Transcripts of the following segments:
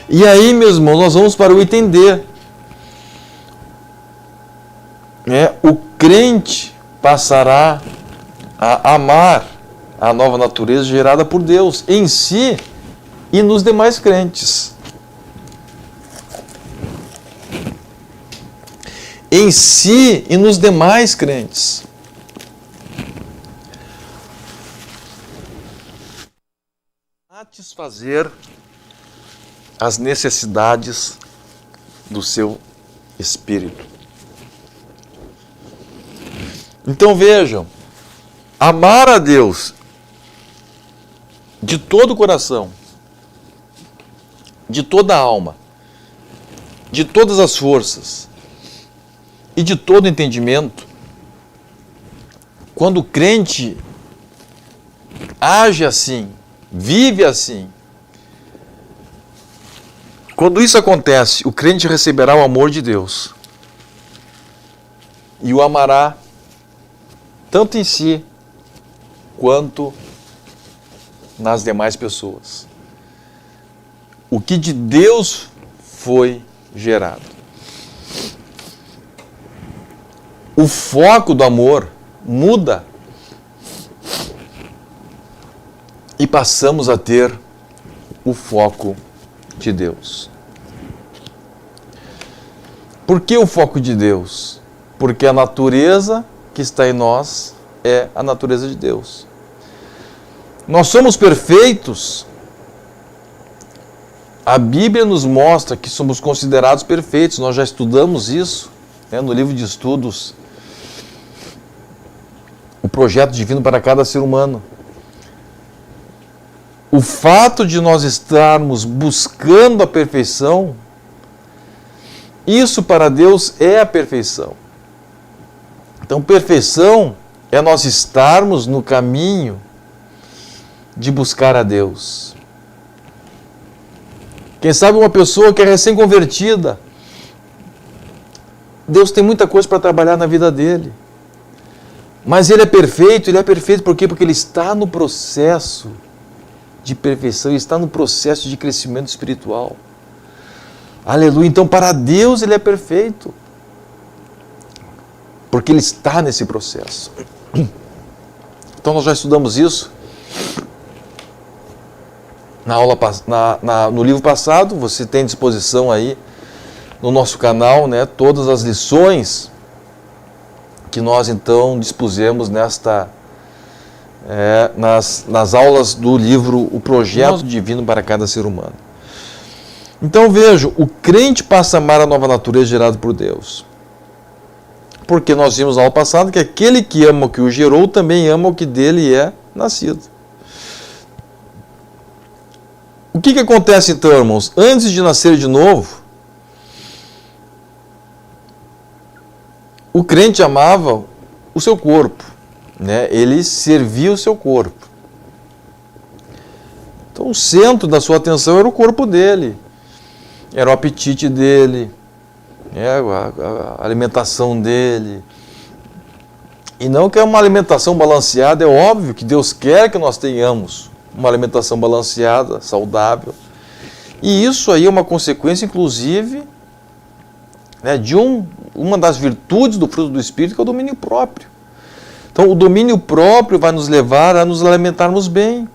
E aí, meus irmãos, nós vamos para o item D. O crente passará a amar a nova natureza gerada por Deus em si e nos demais crentes. Em si e nos demais crentes. Satisfazer as necessidades do seu espírito. Então vejam, amar a Deus de todo o coração, de toda a alma, de todas as forças e de todo o entendimento, quando o crente age assim, vive assim, quando isso acontece, o crente receberá o amor de Deus e o amará tanto em si quanto nas demais pessoas. O que de Deus foi gerado. O foco do amor muda e passamos a ter o foco de Deus. Por que o foco de Deus? Porque a natureza que está em nós é a natureza de Deus. Nós somos perfeitos. A Bíblia nos mostra que somos considerados perfeitos. Nós já estudamos isso, no livro de estudos, o projeto divino para cada ser humano. O fato de nós estarmos buscando a perfeição, isso para Deus é a perfeição. Então, perfeição é nós estarmos no caminho de buscar a Deus. Quem sabe uma pessoa que é recém-convertida, Deus tem muita coisa para trabalhar na vida dele. Mas ele é perfeito por quê? Porque ele está no processo de perfeição, está no processo de crescimento espiritual. Aleluia! Então, para Deus ele é perfeito, porque ele está nesse processo. Então, nós já estudamos isso na aula, no livro passado. Você tem à disposição aí no nosso canal, todas as lições que nós então dispusemos nas aulas do livro O Projeto Divino para Cada Ser Humano. Então vejam, o crente passa a amar a nova natureza gerada por Deus. Porque nós vimos na aula passada que aquele que ama o que o gerou também ama o que dele é nascido. O que acontece então, irmãos? Antes de nascer de novo, o crente amava o seu corpo, ele servia o seu corpo. Então o centro da sua atenção era o corpo dele, era o apetite dele, a alimentação dele. E não que é uma alimentação balanceada, é óbvio que Deus quer que nós tenhamos uma alimentação balanceada, saudável. E isso aí é uma consequência, inclusive, de uma das virtudes do fruto do Espírito, que é o domínio próprio. Então, o domínio próprio vai nos levar a nos alimentarmos bem,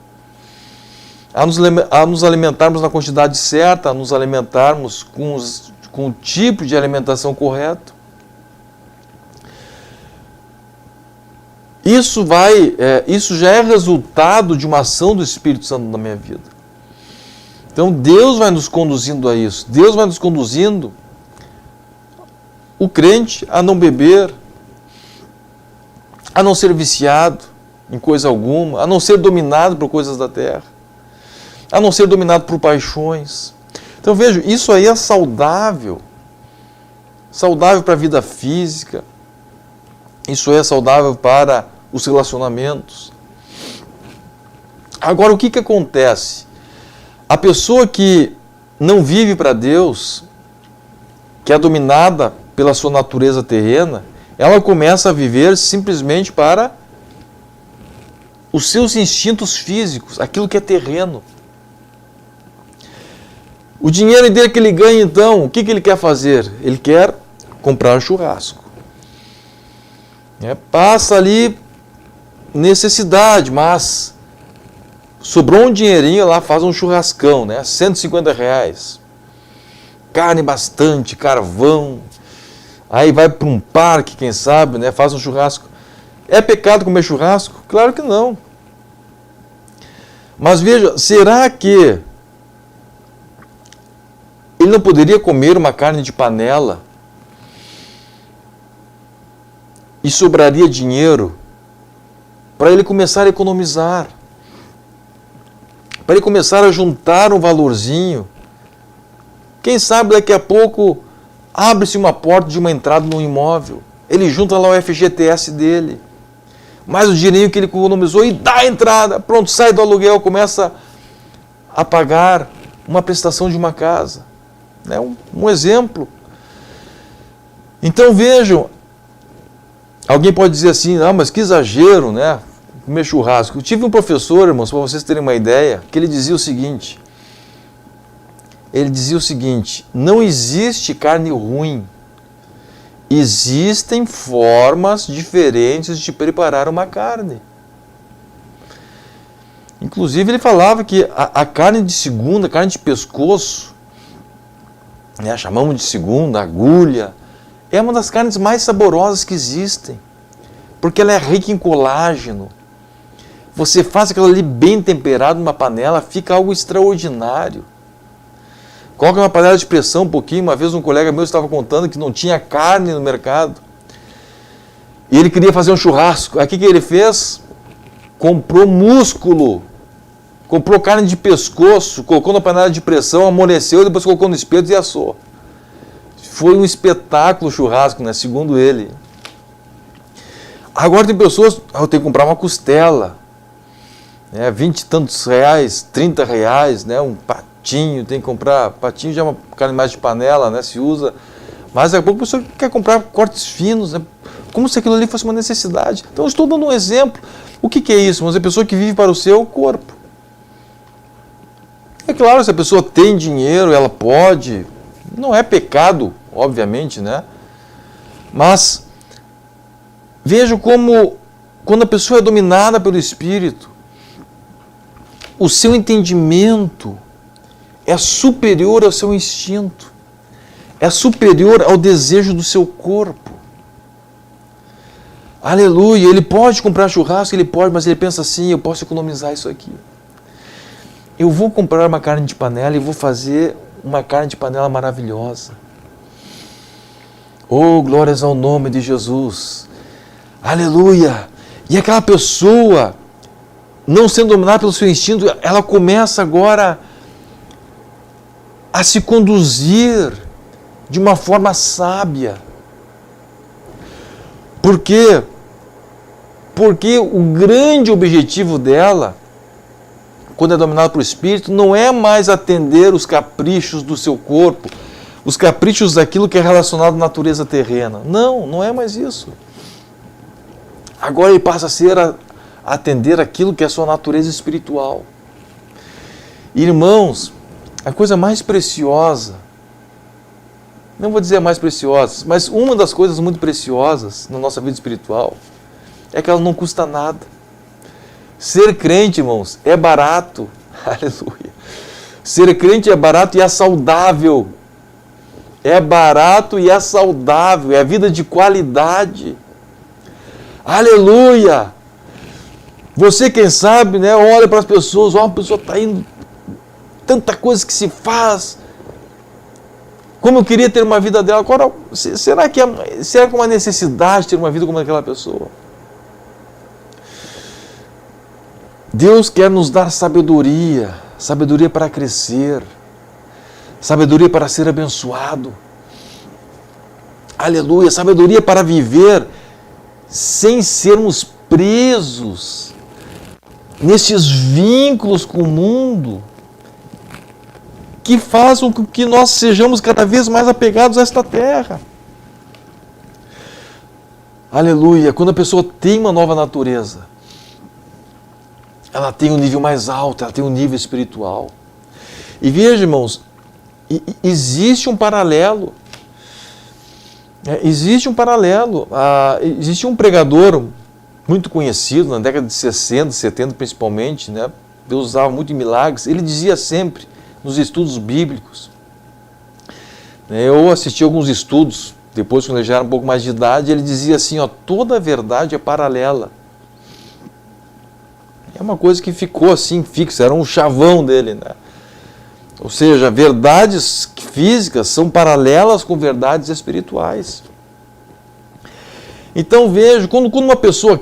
a nos alimentarmos na quantidade certa, a nos alimentarmos com o tipo de alimentação correto. Isso já é resultado de uma ação do Espírito Santo na minha vida. Então, Deus vai nos conduzindo a isso. Deus vai nos conduzindo o crente a não beber, a não ser viciado em coisa alguma, a não ser dominado por coisas da terra, a não ser dominado por paixões. Então veja, isso aí é saudável para a vida física, isso aí é saudável para os relacionamentos. Agora, o que acontece? A pessoa que não vive para Deus, que é dominada pela sua natureza terrena, ela começa a viver simplesmente para os seus instintos físicos, aquilo que é terreno. O dinheiro dele que ele ganha, então, o que ele quer fazer? Ele quer comprar churrasco. Passa ali necessidade, mas sobrou um dinheirinho lá, faz um churrascão, né? R$150. Carne bastante, carvão. Aí vai para um parque, quem sabe, né? Faz um churrasco. É pecado comer churrasco? Claro que não. Mas veja, será que ele não poderia comer uma carne de panela e sobraria dinheiro para ele começar a economizar, para ele começar a juntar um valorzinho? Quem sabe daqui a pouco abre-se uma porta de uma entrada num imóvel, ele junta lá o FGTS dele, mais o dinheirinho que ele economizou e dá a entrada, pronto, sai do aluguel, começa a pagar uma prestação de uma casa. É um exemplo. Então vejam, alguém pode dizer assim, não, mas que exagero, né? Comer churrasco. Eu tive um professor, irmãos, para vocês terem uma ideia, que ele dizia o seguinte, não existe carne ruim, existem formas diferentes de preparar uma carne. Inclusive ele falava que a carne de segunda, a carne de pescoço, né, chamamos de segunda, agulha, é uma das carnes mais saborosas que existem, porque ela é rica em colágeno. Você faz aquilo ali bem temperado numa panela, fica algo extraordinário. Coloca uma panela de pressão um pouquinho. Uma vez um colega meu estava contando que não tinha carne no mercado. E ele queria fazer um churrasco. Aí o que ele fez? Comprou músculo. Comprou carne de pescoço, colocou na panela de pressão, amoleceu, depois colocou no espeto e assou. Foi um espetáculo o churrasco, né? Segundo ele. Agora tem pessoas, eu tenho que comprar uma costela, né? 20 e tantos reais, 30 reais, né? Um patinho, tem que comprar, patinho já é uma carne mais de panela, né? Se usa, mas daqui a pouco a pessoa quer comprar cortes finos, né? Como se aquilo ali fosse uma necessidade. Então eu estou dando um exemplo. O que é isso? Mas é a pessoa que vive para o seu corpo. É claro, se a pessoa tem dinheiro, ela pode, não é pecado, obviamente, né? Mas veja como, quando a pessoa é dominada pelo Espírito, o seu entendimento é superior ao seu instinto, é superior ao desejo do seu corpo. Aleluia, ele pode comprar churrasco, ele pode, mas ele pensa assim, eu posso economizar isso aqui. Eu vou comprar uma carne de panela e vou fazer uma carne de panela maravilhosa. Oh, glórias ao nome de Jesus. Aleluia. E aquela pessoa, não sendo dominada pelo seu instinto, ela começa agora a se conduzir de uma forma sábia. Por quê? Porque o grande objetivo dela, quando é dominado pelo Espírito, não é mais atender os caprichos do seu corpo, os caprichos daquilo que é relacionado à natureza terrena. Não, não é mais isso. Agora ele passa a ser a atender aquilo que é a sua natureza espiritual. Irmãos, a coisa mais preciosa, não vou dizer a mais preciosa, mas uma das coisas muito preciosas na nossa vida espiritual é que ela não custa nada. Ser crente, irmãos, é barato. Aleluia. Ser crente é barato e é saudável. É barato e é saudável. É vida de qualidade. Aleluia. Você, quem sabe, né, olha para as pessoas, a pessoa está indo, tanta coisa que se faz. Como eu queria ter uma vida dela. Agora, será que é uma necessidade ter uma vida como aquela pessoa? Deus quer nos dar sabedoria, sabedoria para crescer, sabedoria para ser abençoado. Aleluia, sabedoria para viver sem sermos presos nestes vínculos com o mundo que façam com que nós sejamos cada vez mais apegados a esta terra. Aleluia, quando a pessoa tem uma nova natureza, ela tem um nível mais alto, ela tem um nível espiritual. E veja, irmãos, existe um paralelo. Existe um paralelo. Existe um pregador muito conhecido, na década de 60, 70 principalmente, né? Deus usava muito em milagres. Ele dizia sempre, nos estudos bíblicos, eu assisti alguns estudos, depois quando ele já era um pouco mais de idade, ele dizia assim, toda a verdade é paralela. É uma coisa que ficou assim, fixa, era um chavão dele, né? Ou seja, verdades físicas são paralelas com verdades espirituais. Então vejo, quando uma pessoa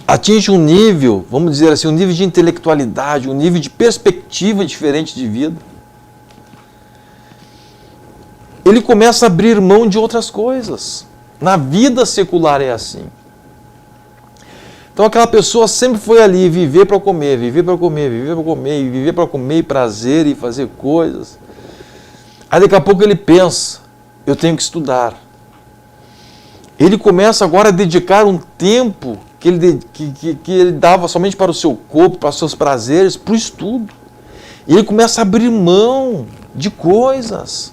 atinge um nível, vamos dizer assim, um nível de intelectualidade, um nível de perspectiva diferente de vida, ele começa a abrir mão de outras coisas. Na vida secular é assim. Então aquela pessoa sempre foi ali, viver para comer, viver para comer, viver para comer, viver para comer e prazer e fazer coisas. Aí daqui a pouco ele pensa, eu tenho que estudar. Ele começa agora a dedicar um tempo que ele dava somente para o seu corpo, para os seus prazeres, para o estudo. E ele começa a abrir mão de coisas.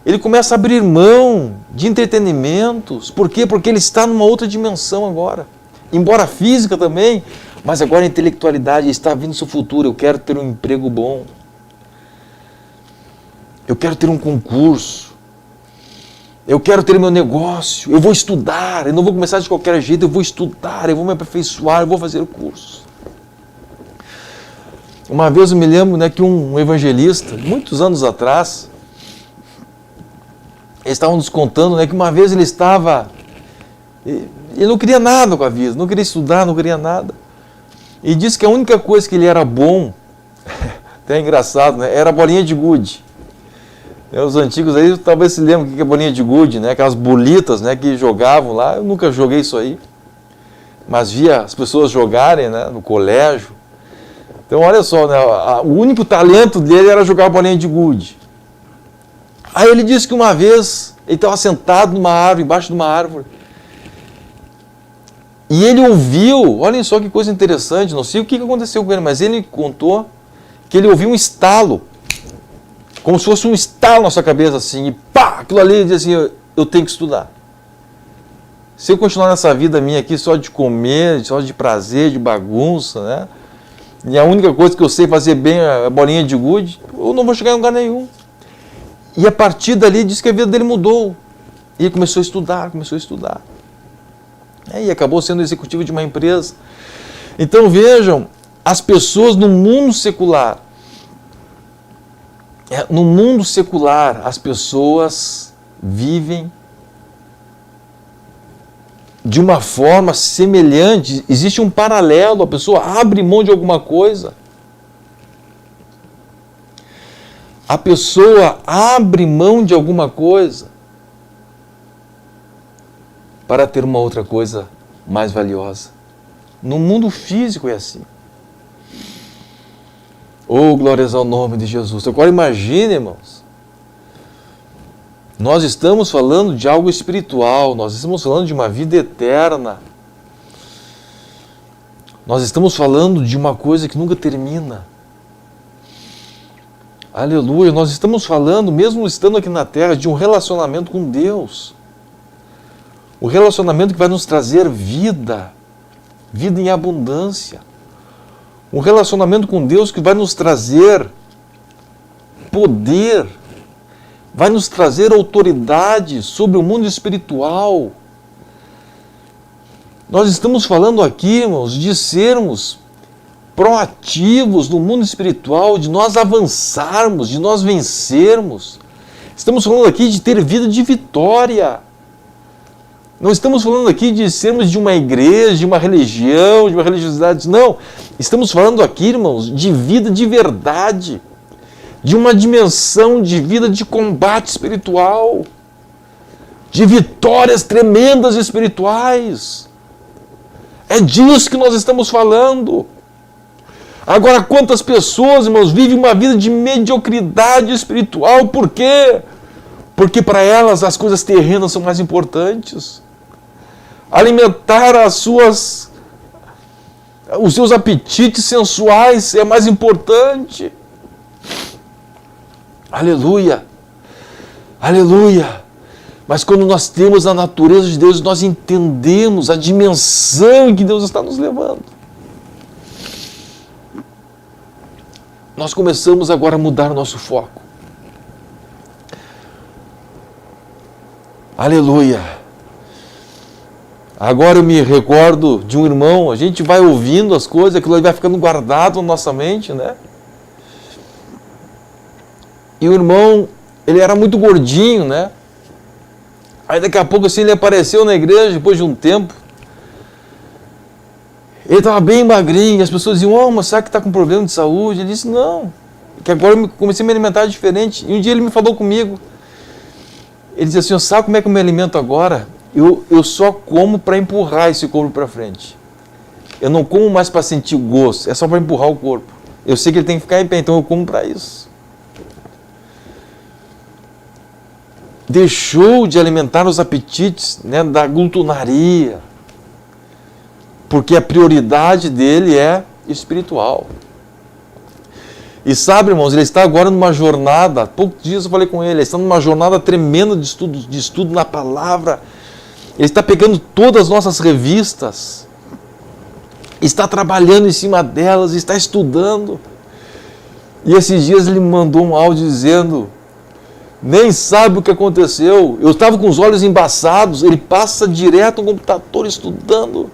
Ele começa a abrir mão de entretenimentos. Por quê? Porque ele está numa outra dimensão agora. Embora física também, mas agora a intelectualidade está vindo no seu futuro. Eu quero ter um emprego bom. Eu quero ter um concurso. Eu quero ter meu negócio. Eu vou estudar. Eu não vou começar de qualquer jeito. Eu vou estudar. Eu vou me aperfeiçoar. Eu vou fazer o curso. Uma vez eu me lembro, né, que um evangelista, muitos anos atrás, eles estavam nos contando, né, que uma vez ele não queria nada com a vida, não queria estudar, não queria nada. E disse que a única coisa que ele era bom, até engraçado, né, era a bolinha de gude. Os antigos aí talvez se lembrem o que é bolinha de gude, né, aquelas bolitas, né, que jogavam lá. Eu nunca joguei isso aí, mas via as pessoas jogarem, né, no colégio. Então olha só, né, o único talento dele era jogar bolinha de gude. Aí ele disse que uma vez ele estava sentado numa árvore, embaixo de uma árvore, e ele ouviu, olhem só que coisa interessante, não sei o que aconteceu com ele, mas ele contou que ele ouviu um estalo, como se fosse um estalo na sua cabeça, assim, e pá, aquilo ali, ele disse assim, eu tenho que estudar. Se eu continuar nessa vida minha aqui só de comer, só de prazer, de bagunça, né, e a única coisa que eu sei fazer bem é a bolinha de gude, eu não vou chegar em lugar nenhum. E a partir dali, diz que a vida dele mudou. E ele começou a estudar, E acabou sendo executivo de uma empresa. Então vejam, as pessoas no mundo secular, as pessoas vivem de uma forma semelhante. Existe um paralelo, a pessoa abre mão de alguma coisa. A pessoa abre mão de alguma coisa para ter uma outra coisa mais valiosa. No mundo físico é assim. Oh, glórias ao nome de Jesus. Agora imagine, irmãos, nós estamos falando de algo espiritual, nós estamos falando de uma vida eterna. Nós estamos falando de uma coisa que nunca termina. Aleluia, nós estamos falando, mesmo estando aqui na terra, de um relacionamento com Deus. O relacionamento que vai nos trazer vida em abundância. Um relacionamento com Deus que vai nos trazer poder, vai nos trazer autoridade sobre o mundo espiritual. Nós estamos falando aqui, irmãos, de sermos proativos no mundo espiritual, de nós avançarmos, de nós vencermos. Estamos falando aqui de ter vida de vitória. Não estamos falando aqui de sermos de uma igreja, de uma religião, de uma religiosidade. Não. Estamos falando aqui, irmãos, de vida de verdade. De uma dimensão de vida de combate espiritual. De vitórias tremendas espirituais. É disso que nós estamos falando. Agora, quantas pessoas, irmãos, vivem uma vida de mediocridade espiritual? Por quê? Porque para elas as coisas terrenas são mais importantes. Alimentar os seus apetites sensuais é mais importante. Aleluia! Aleluia! Mas quando nós temos a natureza de Deus, nós entendemos a dimensão em que Deus está nos levando. Nós começamos agora a mudar o nosso foco. Aleluia! Agora eu me recordo de um irmão, a gente vai ouvindo as coisas, aquilo vai ficando guardado na nossa mente, né? E o irmão, ele era muito gordinho, né? Aí daqui a pouco assim ele apareceu na igreja, depois de um tempo. Ele estava bem magrinho, as pessoas diziam, oh, mas será que está com problema de saúde? Ele disse, não, que agora eu comecei a me alimentar diferente. E um dia ele me falou comigo, ele disse assim, sabe como é que eu me alimento agora? Eu só como para empurrar esse corpo para frente. Eu não como mais para sentir o gosto, é só para empurrar o corpo. Eu sei que ele tem que ficar em pé, então eu como para isso. Deixou de alimentar os apetites, né, da glutonaria, porque a prioridade dele é espiritual. E sabe, irmãos, ele está agora numa jornada, há poucos dias eu falei com ele está numa jornada tremenda de estudo na palavra. Ele está pegando todas as nossas revistas, está trabalhando em cima delas, está estudando. E esses dias ele me mandou um áudio dizendo, nem sabe o que aconteceu, eu estava com os olhos embaçados, ele passa direto no computador estudando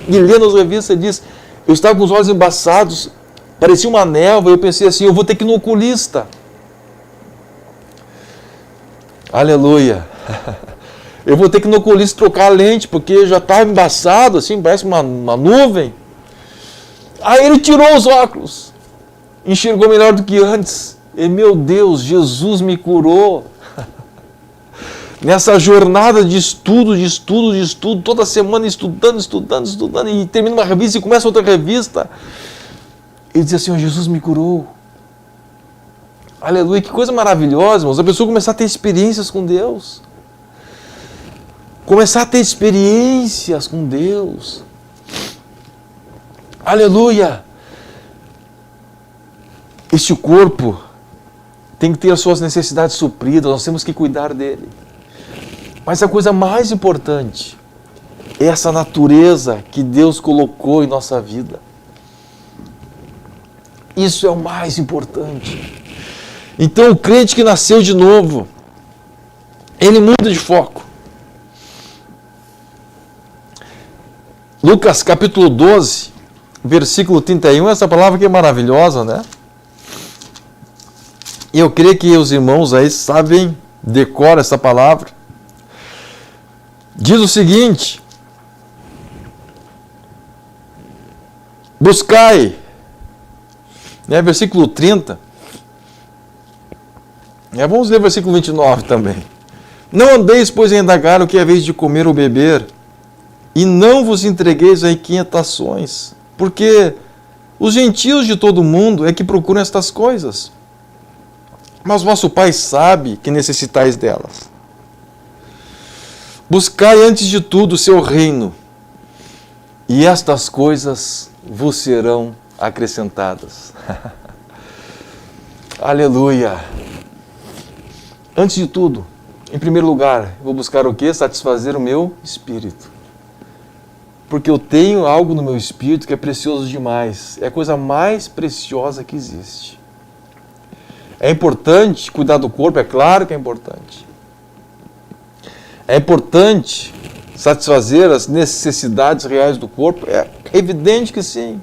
e lendo as revistas, ele diz, eu estava com os olhos embaçados, parecia uma névoa, eu pensei assim, eu vou ter que ir no oculista. Aleluia! Eu vou ter que ir no oculista trocar a lente, porque já estava embaçado, assim, parece uma nuvem. Aí ele tirou os óculos, enxergou melhor do que antes. E meu Deus, Jesus me curou. Nessa jornada de estudo, toda semana estudando, e termina uma revista e começa outra revista. Ele diz assim, Jesus me curou. Aleluia, que coisa maravilhosa, irmãos. A pessoa começar a ter experiências com Deus. Começar a ter experiências com Deus. Aleluia. Este corpo tem que ter as suas necessidades supridas, nós temos que cuidar dele. Mas a coisa mais importante é essa natureza que Deus colocou em nossa vida. Isso é o mais importante. Então o crente que nasceu de novo, ele muda de foco. Lucas capítulo 12, versículo 31, essa palavra que é maravilhosa, né? E eu creio que os irmãos aí sabem, decoram essa palavra. Diz o seguinte, buscai, né, versículo 30, vamos ler o versículo 29 também. Não andeis, pois, a indagar o que é vez de comer ou beber, e não vos entregueis a inquietações, porque os gentios de todo mundo é que procuram estas coisas. Mas vosso Pai sabe que necessitais delas. Buscai antes de tudo o seu reino, e estas coisas vos serão acrescentadas. Aleluia! Antes de tudo, em primeiro lugar, eu vou buscar o quê? Satisfazer o meu espírito. Porque eu tenho algo no meu espírito que é precioso demais. É a coisa mais preciosa que existe. É importante cuidar do corpo, é claro que é importante. É importante satisfazer as necessidades reais do corpo, é evidente que sim.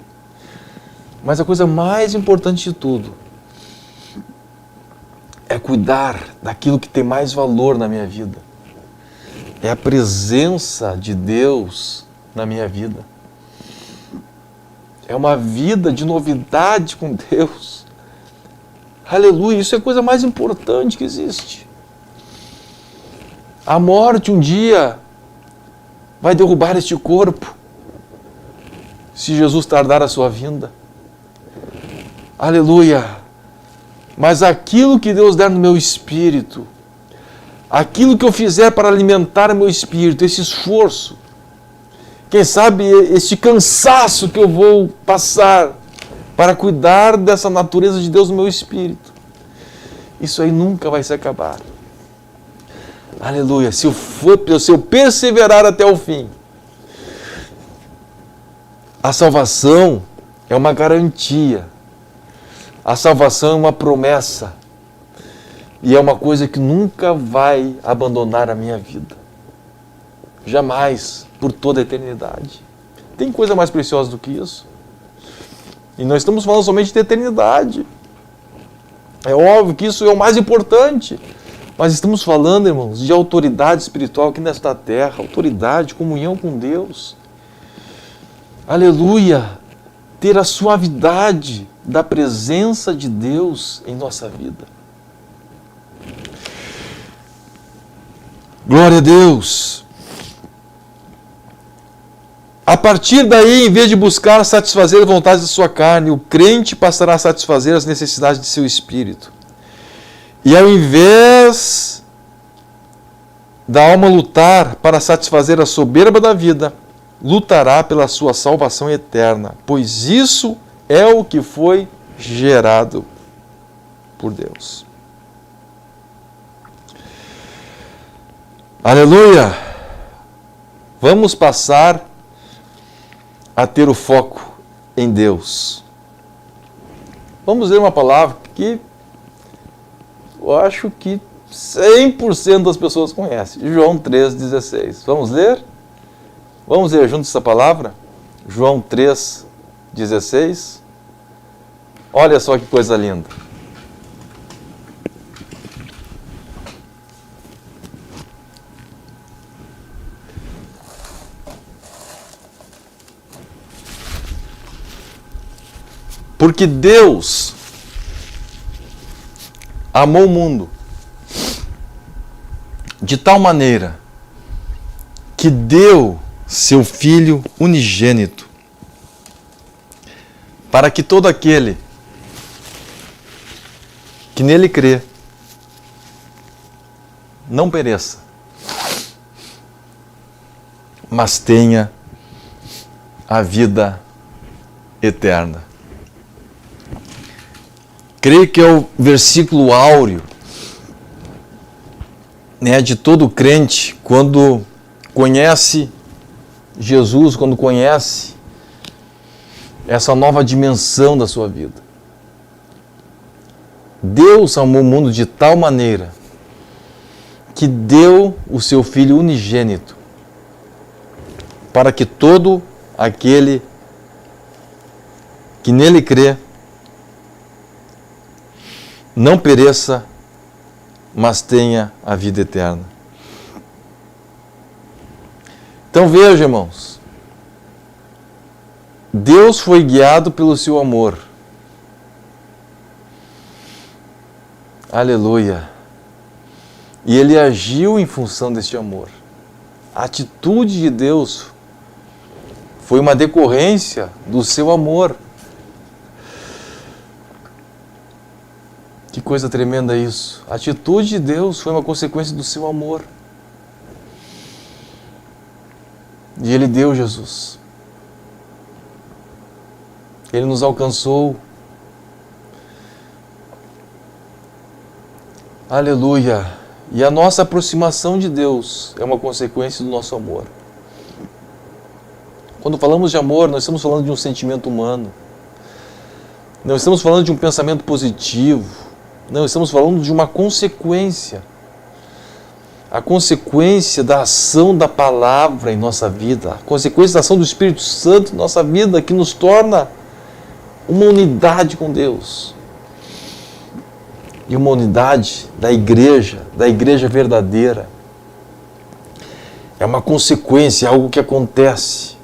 Mas a coisa mais importante de tudo é cuidar daquilo que tem mais valor na minha vida. É a presença de Deus na minha vida. É uma vida de novidade com Deus. Aleluia, isso é a coisa mais importante que existe. A morte um dia vai derrubar este corpo, se Jesus tardar a sua vinda. Aleluia. Mas aquilo que Deus der no meu espírito, aquilo que eu fizer para alimentar o meu espírito, esse esforço, quem sabe este cansaço que eu vou passar para cuidar dessa natureza de Deus no meu espírito, Isso aí nunca vai se acabar. Aleluia. Se eu perseverar até o fim, a salvação é uma garantia. A salvação é uma promessa. E é uma coisa que nunca vai abandonar a minha vida. Jamais, por toda a eternidade. Tem coisa mais preciosa do que isso? E nós estamos falando somente de eternidade. É óbvio que isso é o mais importante. Mas estamos falando, irmãos, de autoridade espiritual aqui nesta terra. Autoridade, comunhão com Deus. Aleluia! Ter a suavidade da presença de Deus em nossa vida. Glória a Deus! A partir daí, em vez de buscar satisfazer a vontade da sua carne, o crente passará a satisfazer as necessidades de seu espírito. E ao invés da alma lutar para satisfazer a soberba da vida, lutará pela sua salvação eterna, pois isso é o que foi gerado por Deus. Aleluia! Vamos passar a ter o foco em Deus. Vamos ler uma palavra que eu acho que 100% das pessoas conhecem. João 3,16. Vamos ler? Vamos ler juntos essa palavra? João 3,16. Olha só que coisa linda. Porque Deus amou o mundo de tal maneira que deu seu Filho unigênito, para que todo aquele que nele crê não pereça, mas tenha a vida eterna. Creio que é o versículo áureo, né, de todo crente, quando conhece Jesus, quando conhece essa nova dimensão da sua vida. Deus amou o mundo de tal maneira que deu o seu Filho unigênito para que todo aquele que nele crê não pereça, mas tenha a vida eterna. Então veja, irmãos, Deus foi guiado pelo seu amor. Aleluia. E Ele agiu em função deste amor. A atitude de Deus foi uma decorrência do seu amor. Que coisa tremenda isso. A atitude de Deus foi uma consequência do seu amor. E Ele deu Jesus. Ele nos alcançou. Aleluia. E a nossa aproximação de Deus é uma consequência do nosso amor. Quando falamos de amor, nós estamos falando de um sentimento humano. Não estamos falando de um pensamento positivo. Não, estamos falando de uma consequência. A consequência da ação da palavra em nossa vida. A consequência da ação do Espírito Santo em nossa vida, que nos torna uma unidade com Deus. E uma unidade da igreja verdadeira. É uma consequência, é algo que acontece.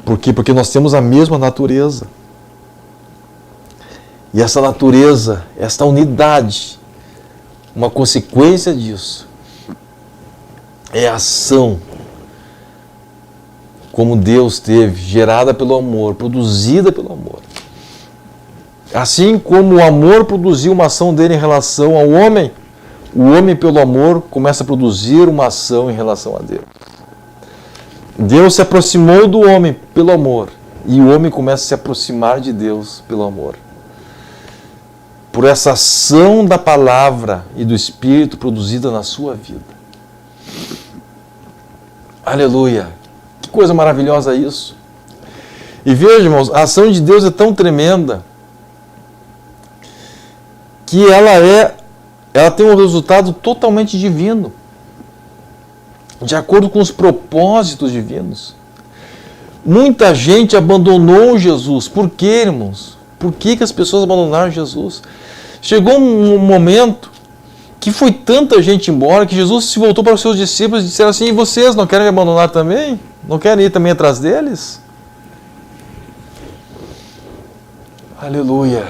Por quê? Porque nós temos a mesma natureza. E essa natureza, esta unidade, uma consequência disso, é a ação como Deus teve, gerada pelo amor, produzida pelo amor. Assim como o amor produziu uma ação dele em relação ao homem, o homem pelo amor começa a produzir uma ação em relação a Deus. Deus se aproximou do homem pelo amor, e o homem começa a se aproximar de Deus pelo amor. por essa ação da palavra e do Espírito produzida na sua vida. Aleluia! Que coisa maravilhosa isso! E veja, irmãos, a ação de Deus é tão tremenda que ela tem um resultado totalmente divino, de acordo com os propósitos divinos. Muita gente abandonou Jesus. Por quê, irmãos? Por que as pessoas abandonaram Jesus? Chegou um momento que foi tanta gente embora que Jesus se voltou para os seus discípulos e disseram assim: e vocês não querem me abandonar também? Não querem ir também atrás deles? Aleluia!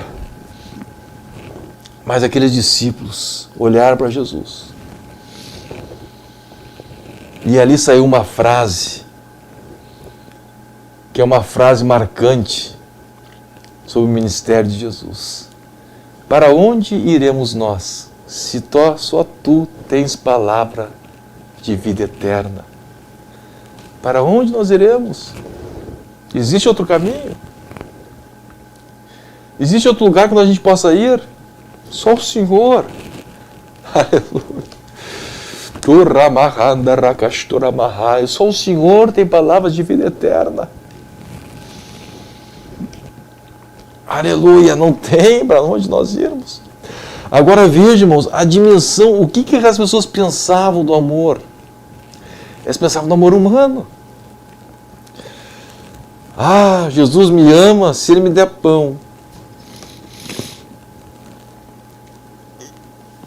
Mas aqueles discípulos olharam para Jesus. E ali saiu uma frase, que é uma frase marcante sobre o ministério de Jesus. Para onde iremos nós, se só tu tens palavra de vida eterna? Para onde nós iremos? Existe outro caminho? Existe outro lugar que a gente possa ir? Só o Senhor. Aleluia. Só o Senhor tem palavras de vida eterna. Aleluia, não tem para onde nós irmos. Agora veja, irmãos, a dimensão, o que as pessoas pensavam do amor? Eles pensavam no amor humano. Ah, Jesus me ama se Ele me der pão.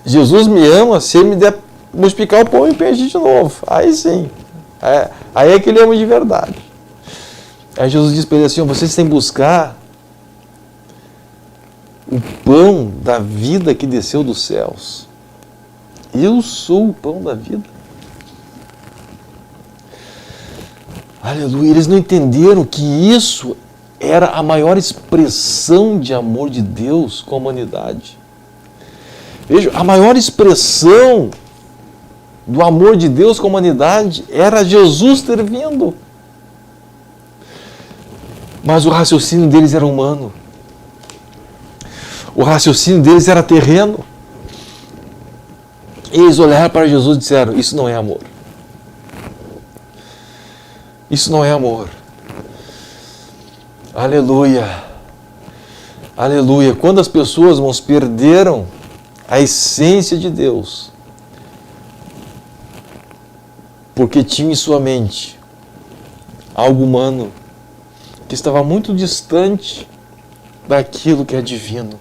Jesus me ama se Ele me der multiplicar o pão e o peixe de novo. Aí sim. Aí é que Ele ama de verdade. Aí Jesus diz para ele assim: vocês têm que buscar o pão da vida que desceu dos céus. Eu sou o pão da vida. Aleluia. Eles não entenderam que isso era a maior expressão de amor de Deus com a humanidade. Veja, a maior expressão do amor de Deus com a humanidade era Jesus ter vindo. Mas o raciocínio deles era humano. O raciocínio deles era terreno. Eles olharam para Jesus e disseram: isso não é amor. Isso não é amor. Aleluia. Aleluia. Quando as pessoas, irmãos, perderam a essência de Deus, porque tinha em sua mente algo humano que estava muito distante daquilo que é divino.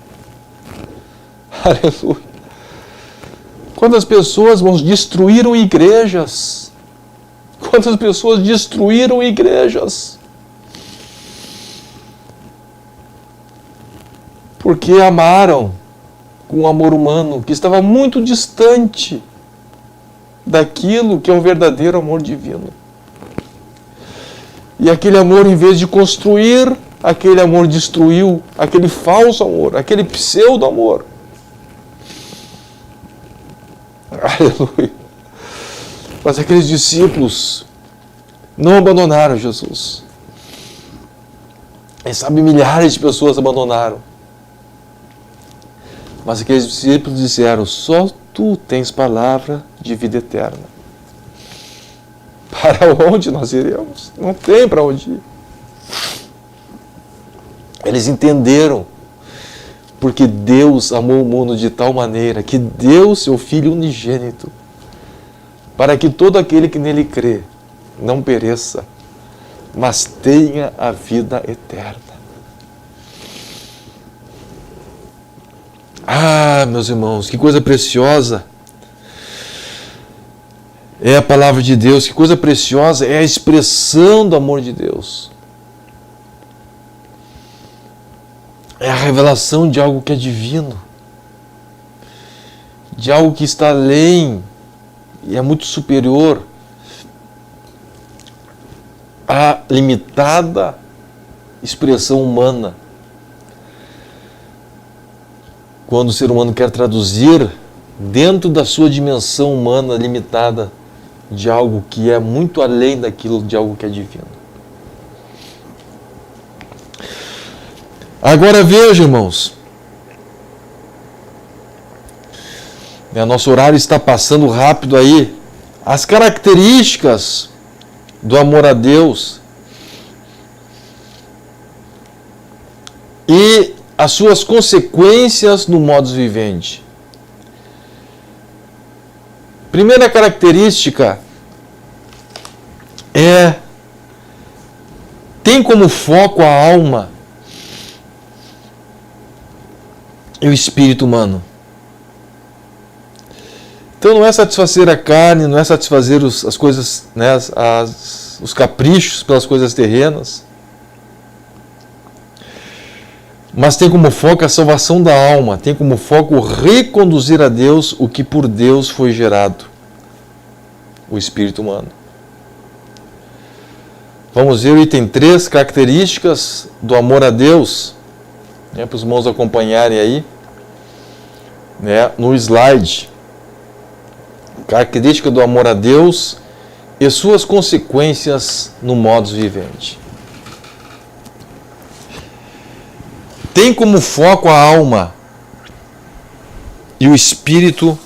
Aleluia. Quantas pessoas, irmãos, destruíram igrejas? Quantas pessoas destruíram igrejas? Porque amaram com um amor humano que estava muito distante daquilo que é o verdadeiro amor divino. E aquele amor, em vez de construir, aquele amor destruiu, aquele falso amor, aquele pseudo-amor. Aleluia. Mas aqueles discípulos não abandonaram Jesus. Quem sabe milhares de pessoas abandonaram. Mas aqueles discípulos disseram: só tu tens palavra de vida eterna. Para onde nós iremos? Não tem para onde ir. Eles entenderam, porque Deus amou o mundo de tal maneira que deu seu Filho unigênito, para que todo aquele que nele crê não pereça, mas tenha a vida eterna. Ah, meus irmãos, que coisa preciosa é a palavra de Deus, que coisa preciosa é a expressão do amor de Deus. É a revelação de algo que é divino, de algo que está além e é muito superior à limitada expressão humana. Quando o ser humano quer traduzir dentro da sua dimensão humana limitada de algo que é muito além daquilo de algo que é divino. Agora veja, irmãos, Nosso horário está passando rápido aí. As características do amor a Deus e as suas consequências no modus vivendi. Primeira característica tem como foco a alma e o espírito humano. Então não é satisfazer a carne, não é satisfazer as coisas, né, os caprichos pelas coisas terrenas, mas tem como foco a salvação da alma, tem como foco reconduzir a Deus o que por Deus foi gerado, o espírito humano. Vamos ver o item 3, características do amor a Deus, para os irmãos acompanharem aí, no slide. Característica do amor a Deus e suas consequências no modus vivendi. Tem como foco a alma e o espírito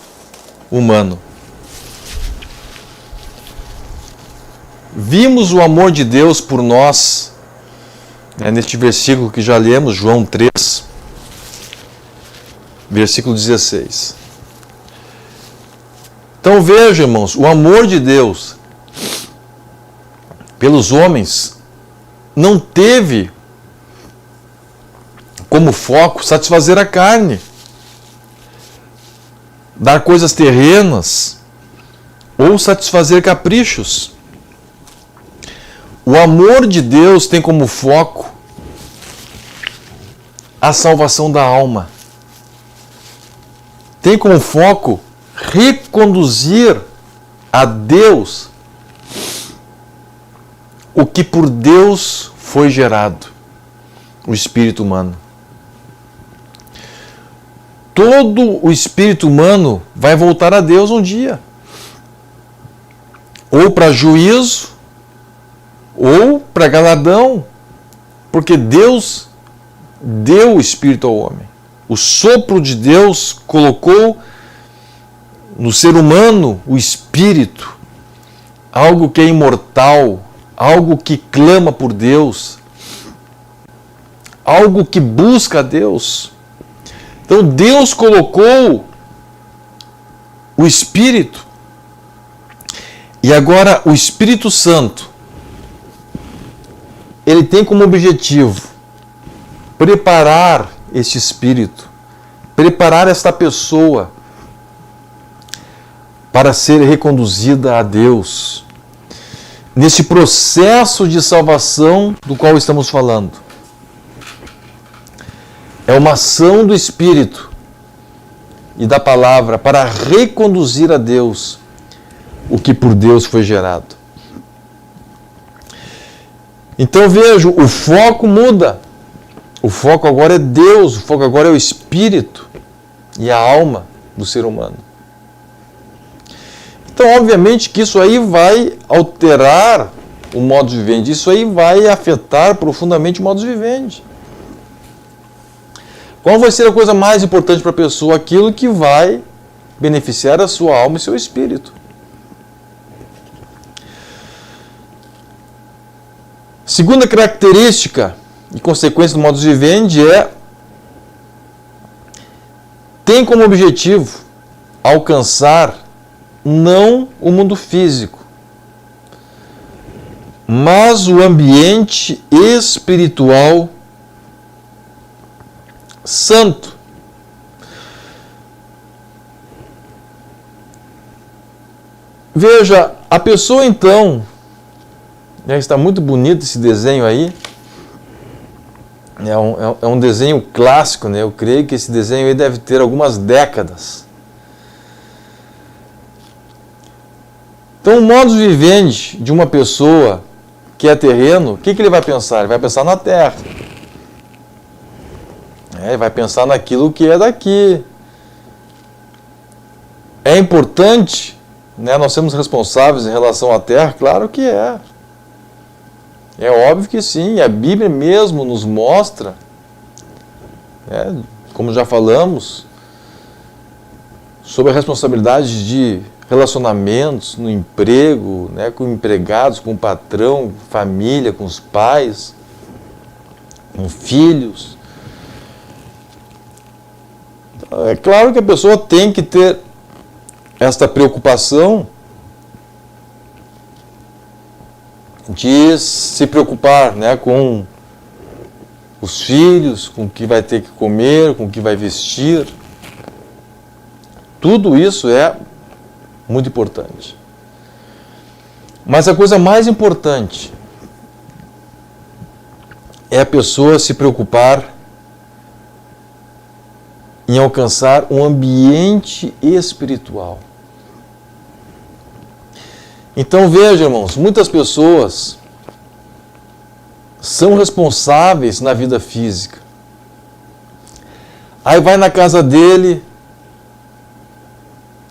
humano. Vimos o amor de Deus por nós, neste versículo que já lemos, João 3, versículo 16. Então veja, irmãos, o amor de Deus pelos homens não teve como foco satisfazer a carne, dar coisas terrenas ou satisfazer caprichos. O amor de Deus tem como foco a salvação da alma. Tem como foco reconduzir a Deus o que por Deus foi gerado, o espírito humano. Todo o espírito humano vai voltar a Deus um dia, ou para juízo, ou para galardão, porque Deus deu o espírito ao homem. O sopro de Deus colocou no ser humano o espírito, algo que é imortal, algo que clama por Deus, algo que busca a Deus. Então Deus colocou o Espírito, e agora o Espírito Santo, ele tem como objetivo preparar este espírito, preparar esta pessoa para ser reconduzida a Deus, nesse processo de salvação do qual estamos falando. É uma ação do Espírito e da palavra para reconduzir a Deus o que por Deus foi gerado. Então vejo, o foco muda. O foco agora é Deus, o foco agora é o Espírito e a alma do ser humano. Então, obviamente que isso aí vai alterar o modus vivendi, isso aí vai afetar profundamente o modus vivendi. Qual vai ser a coisa mais importante para a pessoa? Aquilo que vai beneficiar a sua alma e seu espírito. Segunda característica e consequência do modus vivendi tem como objetivo alcançar não o mundo físico, mas o ambiente espiritual santo. Veja, a pessoa então, está muito bonito esse desenho aí, é um desenho clássico, né? Eu creio que esse desenho aí deve ter algumas décadas. Então, o modus vivendi de uma pessoa que é terreno, o que ele vai pensar? Ele vai pensar na terra. Ele vai pensar naquilo que é daqui. É importante, né, nós sermos responsáveis em relação à terra? Claro que é. É óbvio que sim. A Bíblia mesmo nos mostra, como já falamos, sobre a responsabilidade de relacionamentos no emprego, né, com empregados, com o patrão, família, com os pais, com filhos. É claro que a pessoa tem que ter esta preocupação de se preocupar, né, com os filhos, com o que vai ter que comer, com o que vai vestir. Tudo isso é muito importante. Mas a coisa mais importante é a pessoa se preocupar em alcançar um ambiente espiritual. Então veja, irmãos, muitas pessoas são responsáveis na vida física. Aí vai na casa dele,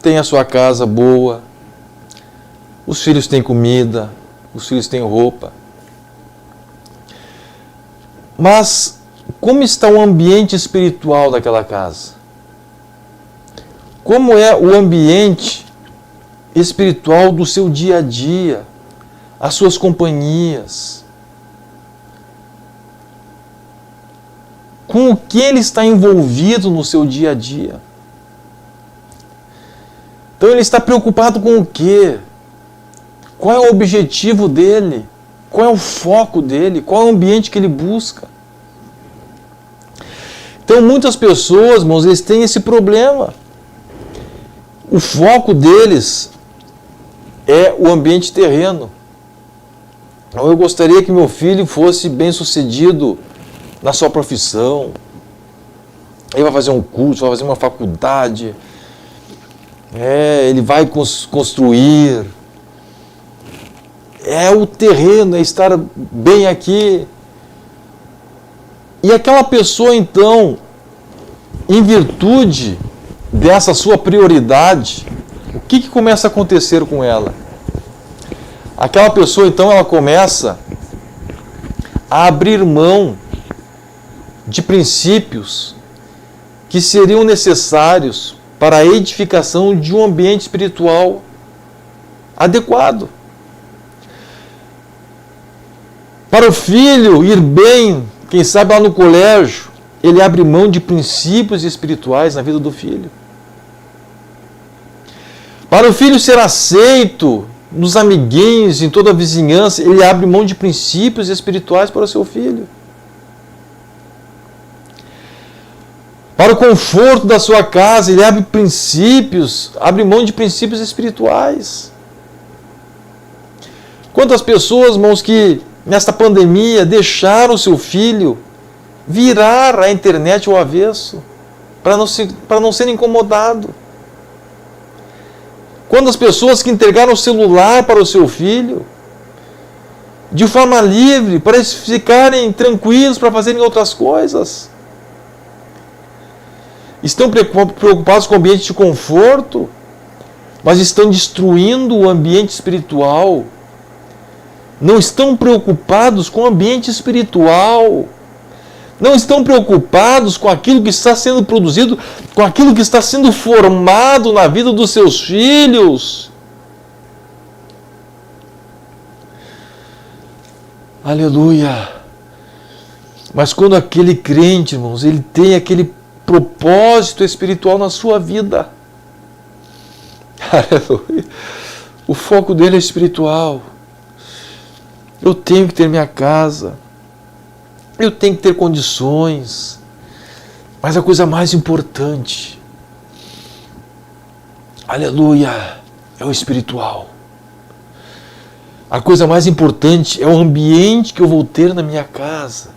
tem a sua casa boa, os filhos têm comida, os filhos têm roupa. Mas como está o ambiente espiritual daquela casa? Como é o ambiente espiritual do seu dia a dia, as suas companhias? Com o que ele está envolvido no seu dia a dia? Então ele está preocupado com o quê? Qual é o objetivo dele? Qual é o foco dele? Qual é o ambiente que ele busca? Então muitas pessoas, irmãos, eles têm esse problema. O foco deles é o ambiente terreno. Então, eu gostaria que meu filho fosse bem-sucedido na sua profissão. Ele vai fazer um curso, vai fazer uma faculdade. Ele vai construir. É o terreno, é estar bem aqui. E aquela pessoa, então, em virtude dessa sua prioridade, o que começa a acontecer com ela? Aquela pessoa, então, ela começa a abrir mão de princípios que seriam necessários para a edificação de um ambiente espiritual adequado. Para o filho ir bem, quem sabe lá no colégio, ele abre mão de princípios espirituais na vida do filho. Para o filho ser aceito nos amiguinhos, em toda a vizinhança, ele abre mão de princípios espirituais para o seu filho. Para o conforto da sua casa, ele abre mão de princípios espirituais. Quantas pessoas, irmãos, que nesta pandemia deixaram o seu filho virar a internet ao avesso, para não ser incomodado. Quantas pessoas que entregaram o celular para o seu filho, de forma livre, para eles ficarem tranquilos, para fazerem outras coisas. Estão preocupados com o ambiente de conforto, mas estão destruindo o ambiente espiritual. Não estão preocupados com o ambiente espiritual. Não estão preocupados com aquilo que está sendo produzido, com aquilo que está sendo formado na vida dos seus filhos. Aleluia! Mas quando aquele crente, irmãos, ele tem aquele propósito espiritual na sua vida, aleluia, o foco dele é espiritual. Eu tenho que ter minha casa, eu tenho que ter condições, mas a coisa mais importante, aleluia, é o espiritual. A coisa mais importante é o ambiente que eu vou ter na minha casa.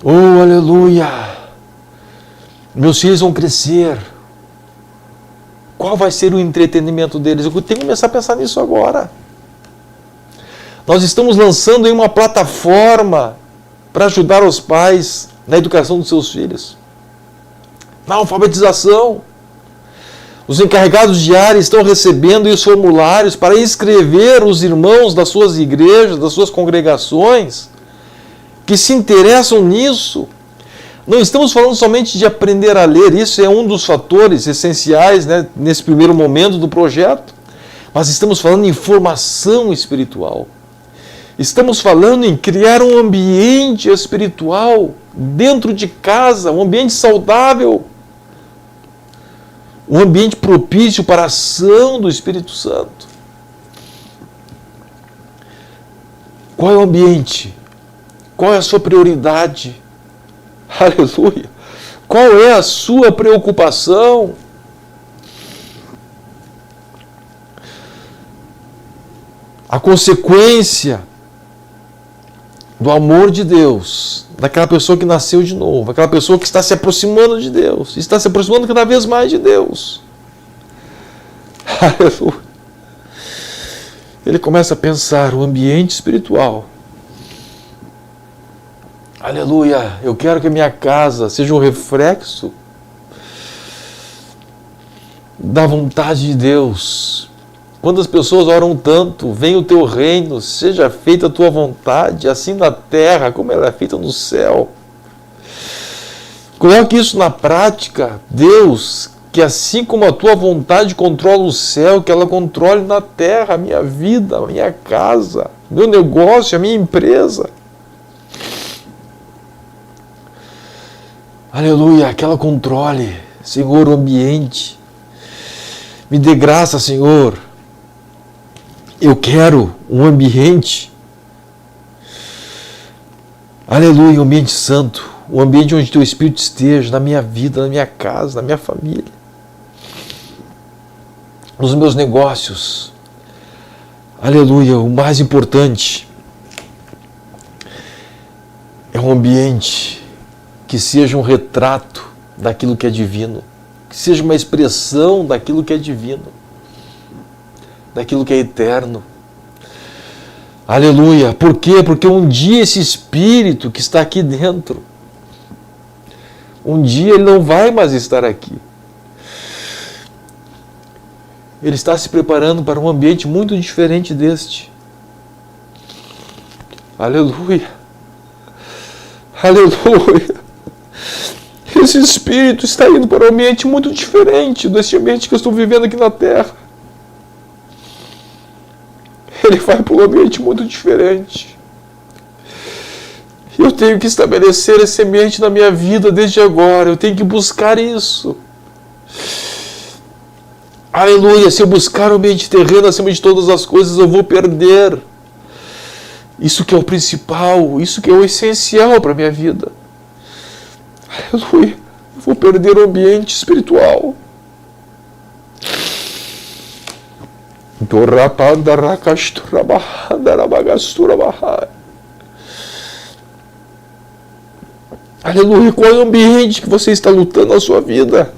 Oh, aleluia! Meus filhos vão crescer. Qual vai ser o entretenimento deles? Eu tenho que começar a pensar nisso agora. Nós estamos lançando em uma plataforma para ajudar os pais na educação dos seus filhos, na alfabetização. Os encarregados de área estão recebendo os formulários para inscrever os irmãos das suas igrejas, das suas congregações, que se interessam nisso. Não estamos falando somente de aprender a ler, isso é um dos fatores essenciais, né, nesse primeiro momento do projeto, mas estamos falando em formação espiritual. Estamos falando em criar um ambiente espiritual dentro de casa, um ambiente saudável, um ambiente propício para a ação do Espírito Santo. Qual é o ambiente? Qual é a sua prioridade? Aleluia! Qual é a sua preocupação? A consequência do amor de Deus, daquela pessoa que nasceu de novo, aquela pessoa que está se aproximando de Deus, está se aproximando cada vez mais de Deus. Aleluia! Ele começa a pensar o ambiente espiritual. Aleluia! Eu quero que a minha casa seja um reflexo da vontade de Deus. Quando as pessoas oram tanto, venha o teu reino, seja feita a tua vontade, assim na terra como ela é feita no céu. Coloque isso na prática. Deus, que assim como a tua vontade controla o céu, que ela controle na terra a minha vida, a minha casa, meu negócio, a minha empresa. Aleluia, que ela controle, Senhor, o ambiente. Me dê graça, Senhor. Eu quero um ambiente, aleluia, um ambiente santo, um ambiente onde teu Espírito esteja na minha vida, na minha casa, na minha família, nos meus negócios. Aleluia, o mais importante é um ambiente que seja um retrato daquilo que é divino, que seja uma expressão daquilo que é divino, daquilo que é eterno. Aleluia. Por quê? Porque um dia esse Espírito que está aqui dentro, um dia ele não vai mais estar aqui. Ele está se preparando para um ambiente muito diferente deste. Aleluia. Aleluia. Esse Espírito está indo para um ambiente muito diferente deste ambiente que eu estou vivendo aqui na Terra. Ele vai para um ambiente muito diferente. Eu tenho que estabelecer esse ambiente na minha vida desde agora. Eu tenho que buscar isso. Aleluia. Se eu buscar o ambiente terreno acima de todas as coisas, eu vou perder. Isso que é o principal, isso que é o essencial para a minha vida. Aleluia. Eu vou perder o ambiente espiritual. Aleluia. Qual é o ambiente que você está lutando na sua vida?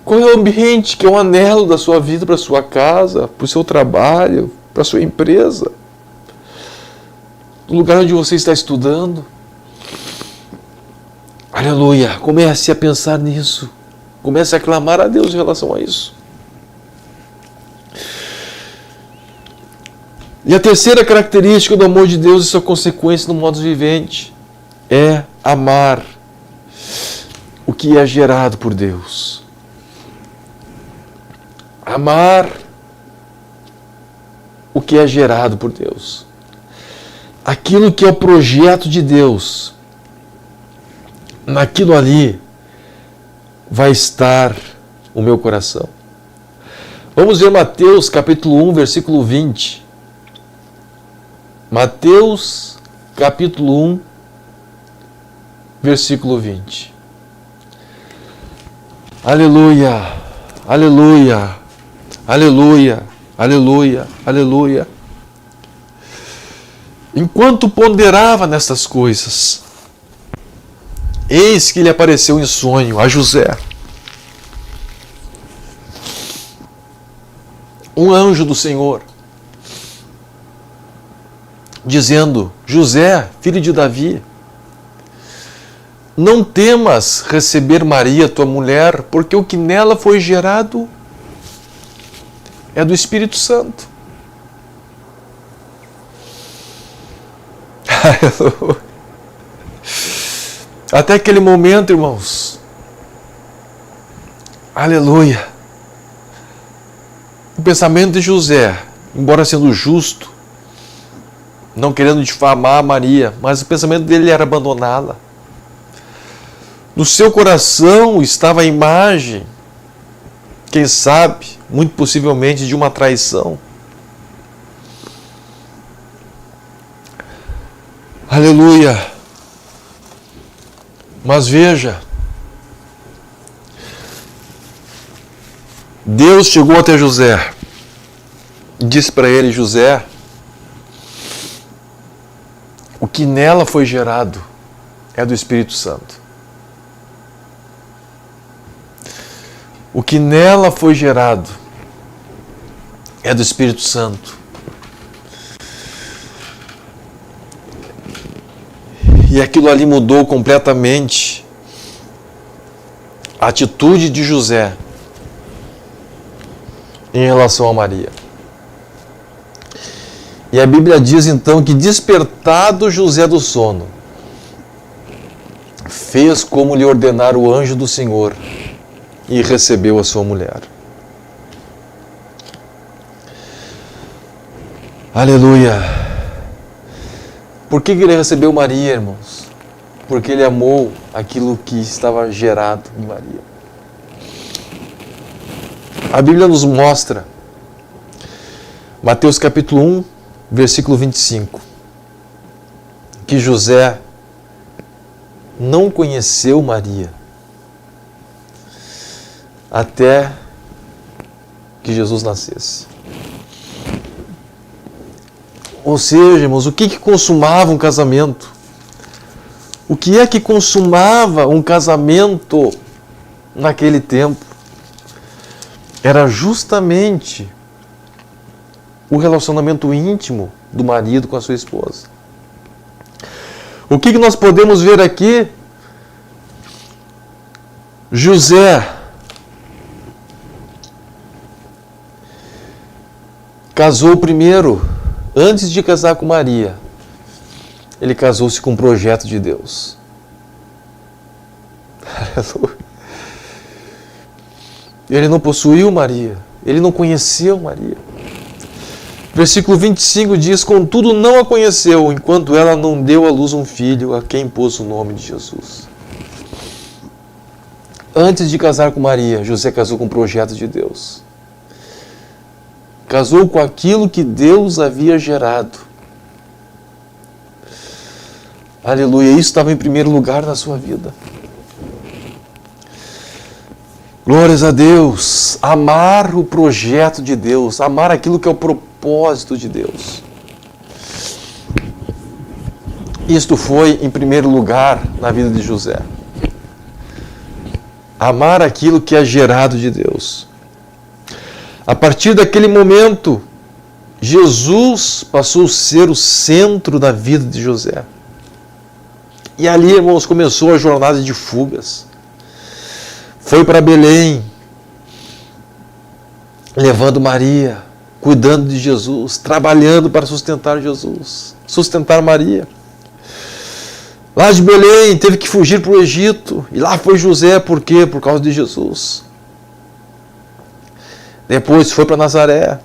Qual é o ambiente que é um anelo da sua vida para a sua casa, para o seu trabalho, para a sua empresa? No lugar onde você está estudando? Aleluia. Comece a pensar nisso. Comece a clamar a Deus em relação a isso. E a terceira característica do amor de Deus e sua consequência no modo vivente é amar o que é gerado por Deus. Amar o que é gerado por Deus. Aquilo que é o projeto de Deus, naquilo ali vai estar o meu coração. Vamos ver Mateus capítulo 1, versículo 20. Mateus capítulo 1, versículo 20. Aleluia, aleluia, aleluia, aleluia, aleluia. Enquanto ponderava nessas coisas, eis que lhe apareceu em sonho a José um anjo do Senhor, dizendo: José, filho de Davi, não temas receber Maria, tua mulher, porque o que nela foi gerado é do Espírito Santo. Até aquele momento, irmãos, aleluia, o pensamento de José, embora sendo justo, não querendo difamar Maria, mas o pensamento dele era abandoná-la. No seu coração estava a imagem, quem sabe, muito possivelmente, de uma traição. Aleluia! Mas veja, Deus chegou até José e disse para ele: José, o que nela foi gerado é do Espírito Santo. O que nela foi gerado é do Espírito Santo. E aquilo ali mudou completamente a atitude de José em relação a Maria. E a Bíblia diz então que, despertado José do sono, fez como lhe ordenara o anjo do Senhor e recebeu a sua mulher. Aleluia! Por que ele recebeu Maria, irmãos? Porque ele amou aquilo que estava gerado em Maria. A Bíblia nos mostra, Mateus capítulo 1, versículo 25, que José não conheceu Maria até que Jesus nascesse. Ou seja, irmãos, o que consumava um casamento? O que é que consumava um casamento naquele tempo? Era justamente o relacionamento íntimo do marido com a sua esposa. O que nós podemos ver aqui? José casou primeiro, antes de casar com Maria. Ele casou-se com um projeto de Deus. Ele não possuiu Maria, ele não conheceu Maria. Versículo 25 diz: contudo não a conheceu, enquanto ela não deu à luz um filho, a quem pôs o nome de Jesus. Antes de casar com Maria, José casou com um projeto de Deus. Casou com aquilo que Deus havia gerado. Aleluia, isso estava em primeiro lugar na sua vida. Glórias a Deus. Amar o projeto de Deus, amar aquilo que é o propósito de Deus. Isto foi em primeiro lugar na vida de José. Amar aquilo que é gerado de Deus. A partir daquele momento, Jesus passou a ser o centro da vida de José. E ali, irmãos, começou a jornada de fugas. Foi para Belém, levando Maria, cuidando de Jesus, trabalhando para sustentar Jesus, sustentar Maria. Lá de Belém, teve que fugir para o Egito, e lá foi José, por quê? Por causa de Jesus. Depois foi para Nazaré.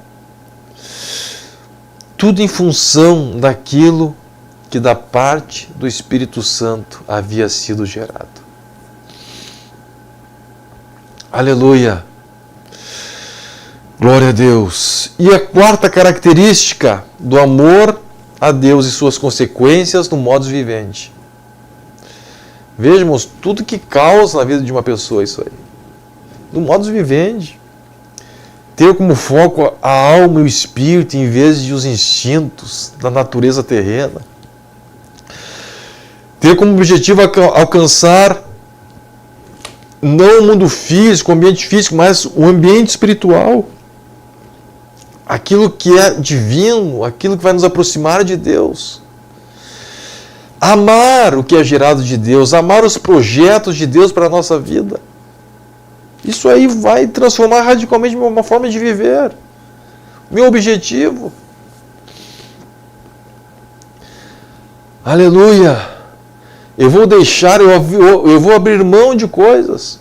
Tudo em função daquilo que da parte do Espírito Santo havia sido gerado. Aleluia! Glória a Deus! E a quarta característica do amor a Deus e suas consequências no modus vivendi. Vejamos tudo que causa na vida de uma pessoa isso aí. No modus vivendi. Ter como foco a alma e o espírito em vez de os instintos da natureza terrena. Ter como objetivo alcançar não o mundo físico, o ambiente físico, mas o ambiente espiritual. Aquilo que é divino, aquilo que vai nos aproximar de Deus. Amar o que é gerado de Deus, amar os projetos de Deus para a nossa vida. Isso aí vai transformar radicalmente uma forma de viver. Meu objetivo. Aleluia. Eu vou deixar, eu vou abrir mão de coisas.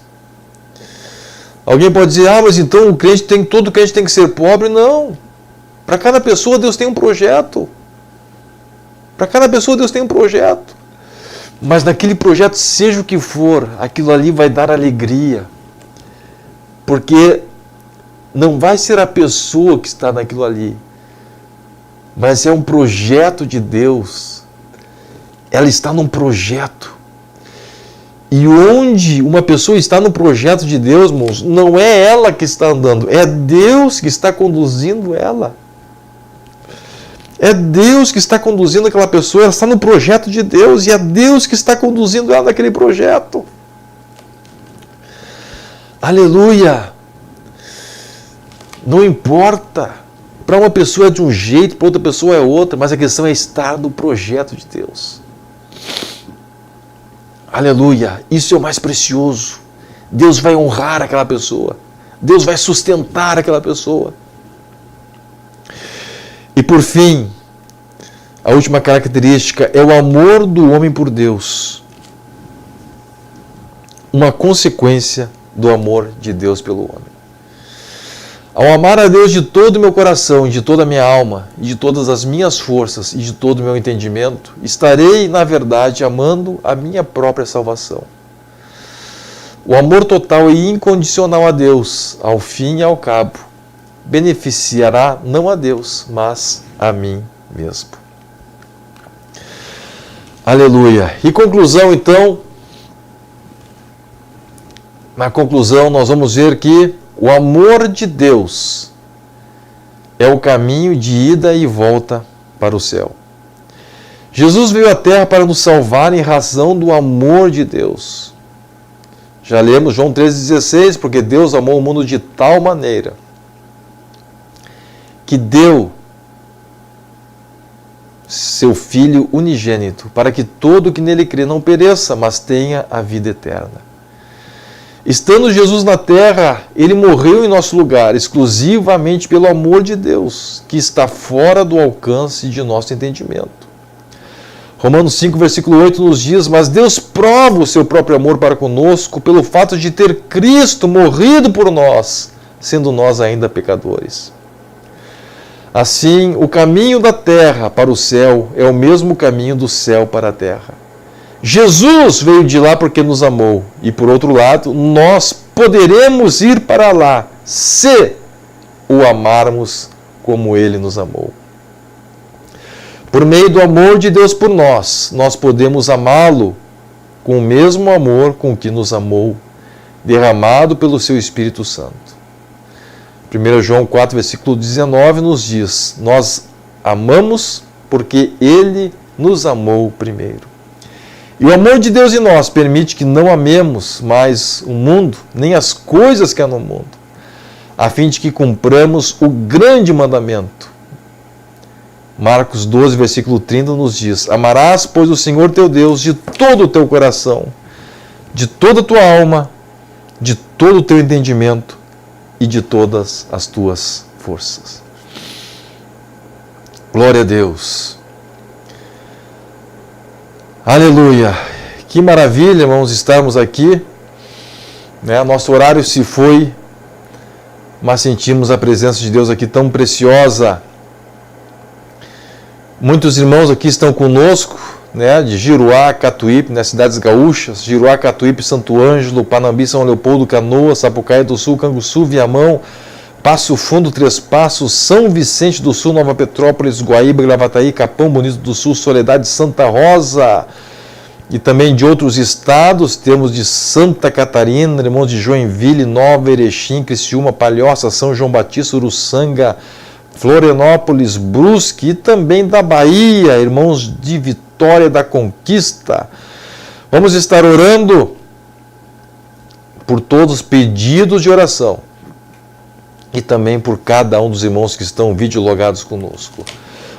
Alguém pode dizer, mas então todo crente tem que ser pobre. Não. Para cada pessoa Deus tem um projeto. Para cada pessoa Deus tem um projeto. Mas naquele projeto, seja o que for, aquilo ali vai dar alegria. Porque não vai ser a pessoa que está naquilo ali, mas é um projeto de Deus. Ela está num projeto. E onde uma pessoa está no projeto de Deus, irmãos, não é ela que está andando, é Deus que está conduzindo ela. É Deus que está conduzindo aquela pessoa, ela está no projeto de Deus e é Deus que está conduzindo ela naquele projeto. Aleluia! Não importa, para uma pessoa é de um jeito, para outra pessoa é outra, mas a questão é estar no projeto de Deus. Aleluia! Isso é o mais precioso. Deus vai honrar aquela pessoa. Deus vai sustentar aquela pessoa. E por fim, a última característica é o amor do homem por Deus. Uma consequência do amor de Deus pelo homem. Ao amar a Deus de todo o meu coração, de toda a minha alma, e de todas as minhas forças e de todo o meu entendimento, estarei, na verdade, amando a minha própria salvação. O amor total e incondicional a Deus, ao fim e ao cabo, beneficiará não a Deus, mas a mim mesmo. Aleluia! E conclusão, então, na conclusão nós vamos ver que o amor de Deus é o caminho de ida e volta para o céu. Jesus veio à terra para nos salvar em razão do amor de Deus. Já lemos João 3,16, porque Deus amou o mundo de tal maneira que deu seu Filho unigênito, para que todo que nele crê não pereça, mas tenha a vida eterna. Estando Jesus na terra, ele morreu em nosso lugar, exclusivamente pelo amor de Deus, que está fora do alcance de nosso entendimento. Romanos 5, versículo 8 nos diz, mas Deus prova o seu próprio amor para conosco pelo fato de ter Cristo morrido por nós, sendo nós ainda pecadores. Assim, o caminho da terra para o céu é o mesmo caminho do céu para a terra. Jesus veio de lá porque nos amou. E por outro lado, nós poderemos ir para lá se o amarmos como ele nos amou. Por meio do amor de Deus por nós, nós podemos amá-lo com o mesmo amor com que nos amou, derramado pelo seu Espírito Santo. 1 João 4, versículo 19 nos diz, nós amamos porque ele nos amou primeiro. E o amor de Deus em nós permite que não amemos mais o mundo, nem as coisas que há no mundo, a fim de que cumpramos o grande mandamento. Marcos 12, versículo 30 nos diz, amarás, pois, o Senhor teu Deus de todo o teu coração, de toda a tua alma, de todo o teu entendimento e de todas as tuas forças. Glória a Deus. Aleluia! Que maravilha, irmãos, estarmos aqui. Nosso horário se foi, mas sentimos a presença de Deus aqui tão preciosa. Muitos irmãos aqui estão conosco, de Giruá, Catuípe, cidades gaúchas, Giruá, Catuípe, Santo Ângelo, Panambi, São Leopoldo, Canoas, Sapucaí do Sul, Canguçu, Viamão, Passo Fundo, Três Passos, São Vicente do Sul, Nova Petrópolis, Guaíba, Gravataí, Capão Bonito do Sul, Soledade, Santa Rosa, e também de outros estados, temos de Santa Catarina, irmãos de Joinville, Nova Erechim, Criciúma, Palhoça, São João Batista, Uruçanga, Florianópolis, Brusque, e também da Bahia, irmãos de Vitória da Conquista. Vamos estar orando por todos os pedidos de oração e também por cada um dos irmãos que estão videologados conosco.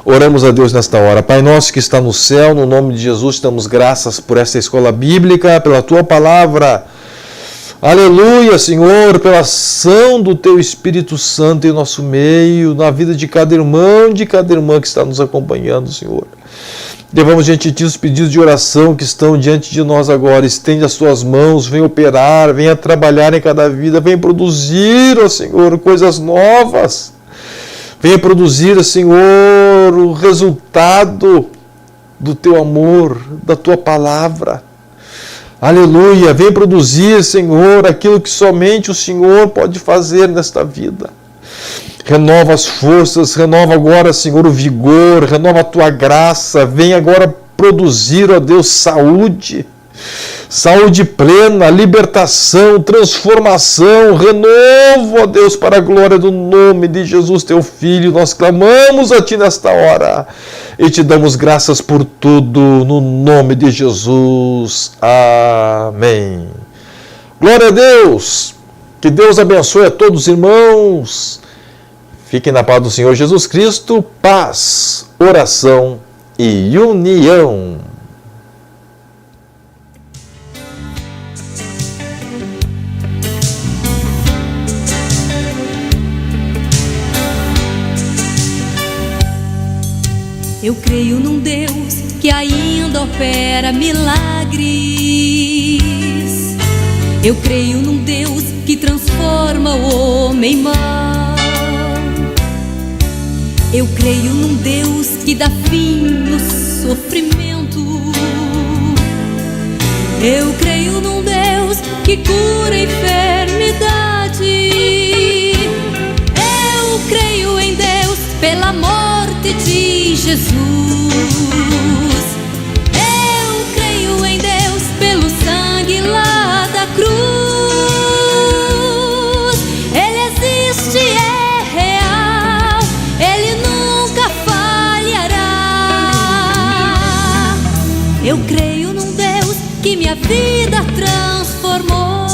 Oramos a Deus nesta hora. Pai nosso que está no céu, no nome de Jesus, te damos graças por esta escola bíblica, pela tua palavra. Aleluia, Senhor, pela ação do Teu Espírito Santo em nosso meio, na vida de cada irmão, de cada irmã que está nos acompanhando, Senhor. Levamos diante de Ti os pedidos de oração que estão diante de nós agora. Estende as Tuas mãos, vem operar, venha trabalhar em cada vida, venha produzir, ó Senhor, coisas novas. Venha produzir, Senhor, o resultado do Teu amor, da Tua palavra. Aleluia, vem produzir, Senhor, aquilo que somente o Senhor pode fazer nesta vida. Renova as forças, renova agora, Senhor, o vigor, renova a Tua graça, vem agora produzir, ó Deus, saúde plena, libertação, transformação, renovo, ó Deus, para a glória do nome de Jesus, Teu Filho. Nós clamamos a Ti nesta hora e Te damos graças por tudo, no nome de Jesus. Amém. Glória a Deus. Que Deus abençoe a todos os irmãos. Fiquem na paz do Senhor Jesus Cristo, paz, oração e união. Eu creio num Deus que ainda opera milagres. Eu creio num Deus que transforma o homem mau. Eu creio num Deus que dá fim no sofrimento. Eu creio num Deus que cura a enfermidade. Eu creio em Deus pela morte de Jesus. Eu creio em Deus pelo sangue lá da cruz. Ele existe, é real, Ele nunca falhará. Eu creio num Deus que minha vida transformou.